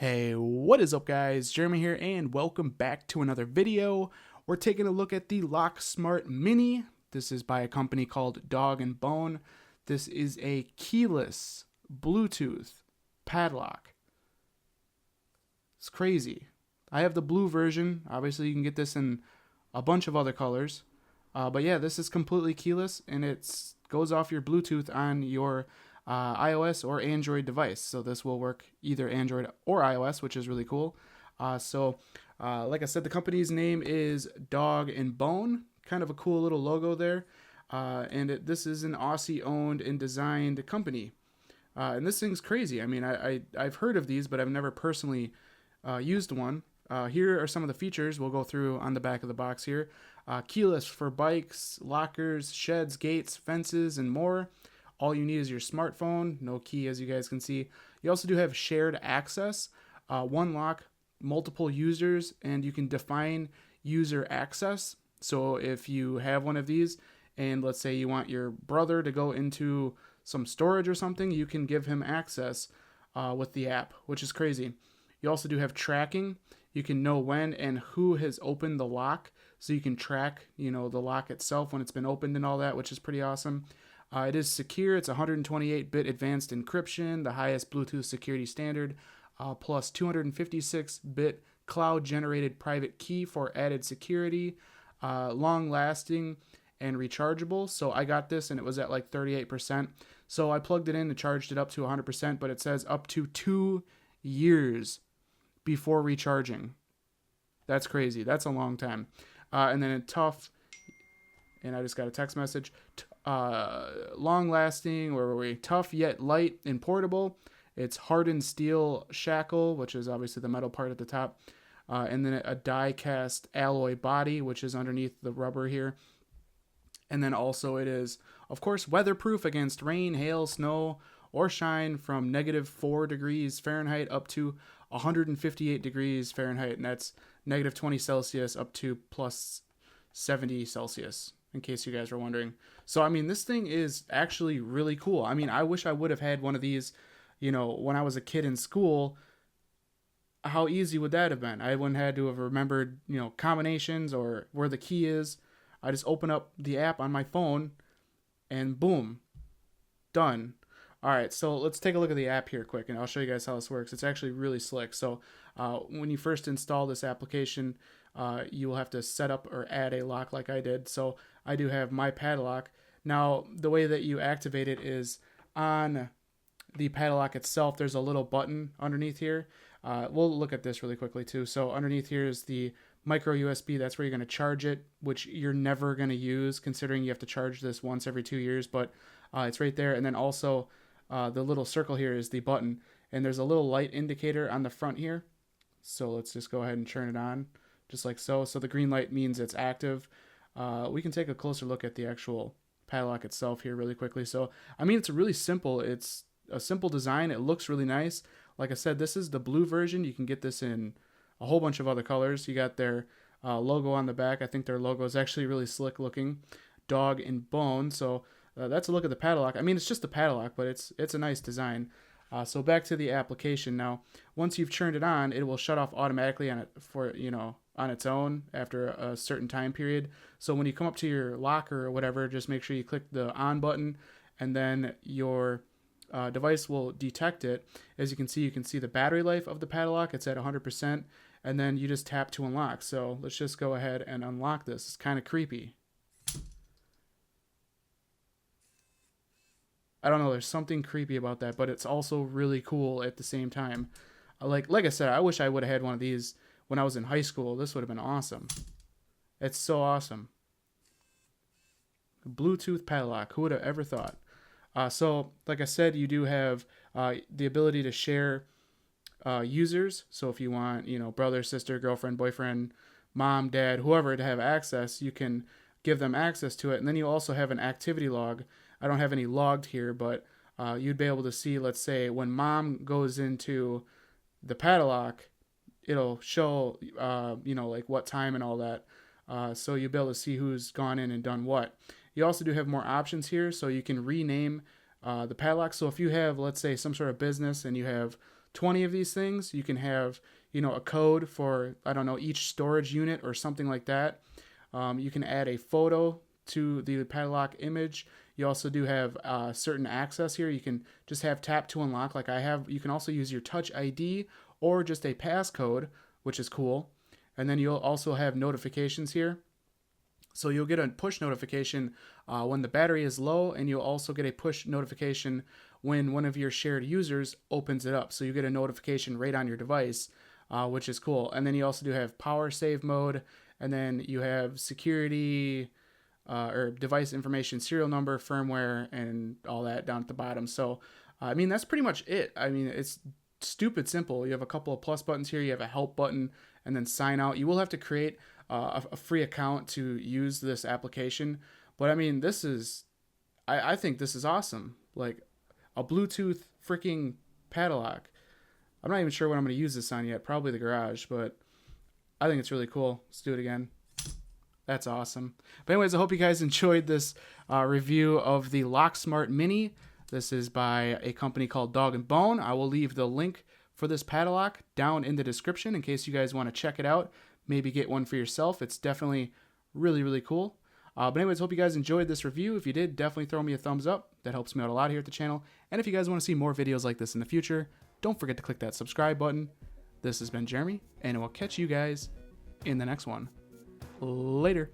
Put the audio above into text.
Hey, what is up guys? Jeremy here and welcome back to another video. We're taking a look at the Locksmart Mini. This is by a company called Dog and Bone. This is a keyless Bluetooth padlock. It's crazy. I have the blue version. Obviously you can get this in a bunch of other colors. But yeah, this is completely keyless and it goes off your Bluetooth on your iOS or Android device. So this will work either Android or iOS, which is really cool. Like I said, the company's name is Dog and Bone. Kind of a cool little logo there. This is an Aussie owned and designed company. And this thing's crazy. I mean, I've heard of these, but I've never personally used one. Here are some of the features we'll go through on the back of the box here. Keyless for bikes, lockers, sheds, gates, fences, and more. All you need is your smartphone, no key as you guys can see. You also do have shared access, one lock, multiple users, and you can define user access. So if you have one of these and let's say you want your brother to go into some storage or something, you can give him access with the app, which is crazy. You also do have tracking. You can know when and who has opened the lock, so you can track, the lock itself when it's been opened and all that, which is pretty awesome. It is secure. It's 128-bit advanced encryption, the highest Bluetooth security standard, plus 256-bit cloud-generated private key for added security, long-lasting and rechargeable. So I got this and it was at like 38%. So I plugged it in and charged it up to 100%, but it says up to 2 years before recharging. That's crazy. That's a long time. And then in tough, and I just got a text message, long lasting, where were we? Tough yet light and portable. It's hardened steel shackle, which is obviously the metal part at the top. And then a die cast alloy body, which is underneath the rubber here. And then also it is, of course, weatherproof against rain, hail, snow, or shine from -4 degrees Fahrenheit up to 158 degrees Fahrenheit. And that's -20 Celsius up to +70 Celsius, in case you guys were wondering. So, I mean, this thing is actually really cool. I mean, I wish I would have had one of these, when I was a kid in school. How easy would that have been? I wouldn't have had to have remembered, combinations or where the key is. I just open up the app on my phone and boom, done. All right, so let's take a look at the app here quick, and I'll show you guys how this works. It's actually really slick. So when you first install this application, you will have to set up or add a lock like I did. So I do have my padlock. Now, the way that you activate it is on the padlock itself, there's a little button underneath here. We'll look at this really quickly too. So underneath here is the micro USB. That's where you're going to charge it, which you're never going to use considering you have to charge this once every 2 years, but it's right there. And then also the little circle here is the button, and there's a little light indicator on the front here. So let's just go ahead and turn it on just like so. So the green light means it's active. We can take a closer look at the actual padlock itself here really quickly. So, I mean, it's really simple. It's a simple design. It looks really nice. Like I said, this is the blue version. You can get this in a whole bunch of other colors. You got their logo on the back. I think their logo is actually really slick looking. Dog and Bone. So that's a look at the padlock. I mean, it's just a padlock, but it's a nice design. So back to the application now. Once you've turned it on, it will shut off automatically on its own after a certain time period. So when you come up to your locker or whatever, just make sure you click the on button, and then your device will detect it. As you can see the battery life of the padlock. It's at 100%, and then you just tap to unlock. So let's just go ahead and unlock this. It's kind of creepy. I don't know, there's something creepy about that, but it's also really cool at the same time. Like I said, I wish I would have had one of these when I was in high school. This would have been awesome. It's so awesome. Bluetooth padlock, who would have ever thought? So, like I said, you do have the ability to share users. So if you want, brother, sister, girlfriend, boyfriend, mom, dad, whoever to have access, you can give them access to it. And then you also have an activity log. I don't have any logged here, but you'd be able to see, let's say, when mom goes into the padlock, it'll show, like what time and all that. So you'll be able to see who's gone in and done what. You also do have more options here, so you can rename the padlock. So if you have, let's say, some sort of business and you have 20 of these things. You can have, you know, a code for, I don't know, each storage unit or something like that. You can add a photo to the padlock image. You also do have certain access here. You can just have tap to unlock like I have. You can also use your touch ID or just a passcode, which is cool. And then you'll also have notifications here. So you'll get a push notification when the battery is low, and you'll also get a push notification when one of your shared users opens it up. So you get a notification right on your device, which is cool. And then you also do have power save mode, and then you have security, or device information, serial number, firmware, and all that down at the bottom. So, I mean, that's pretty much it. I mean, it's stupid simple. You have a couple of plus buttons here. You have a help button, and then sign out. You will have to create a free account to use this application. But, I mean, this is, I think this is awesome. Like, a Bluetooth freaking padlock. I'm not even sure what I'm going to use this on yet. Probably the garage, but I think it's really cool. Let's do it again. That's awesome. But anyways, I hope you guys enjoyed this review of the Locksmart Mini. This is by a company called Dog and Bone. I will leave the link for this padlock down in the description in case you guys want to check it out. Maybe get one for yourself. It's definitely really, really cool. But anyways, hope you guys enjoyed this review. If you did, definitely throw me a thumbs up. That helps me out a lot here at the channel. And if you guys want to see more videos like this in the future, don't forget to click that subscribe button. This has been Jeremy, and I will catch you guys in the next one. Later.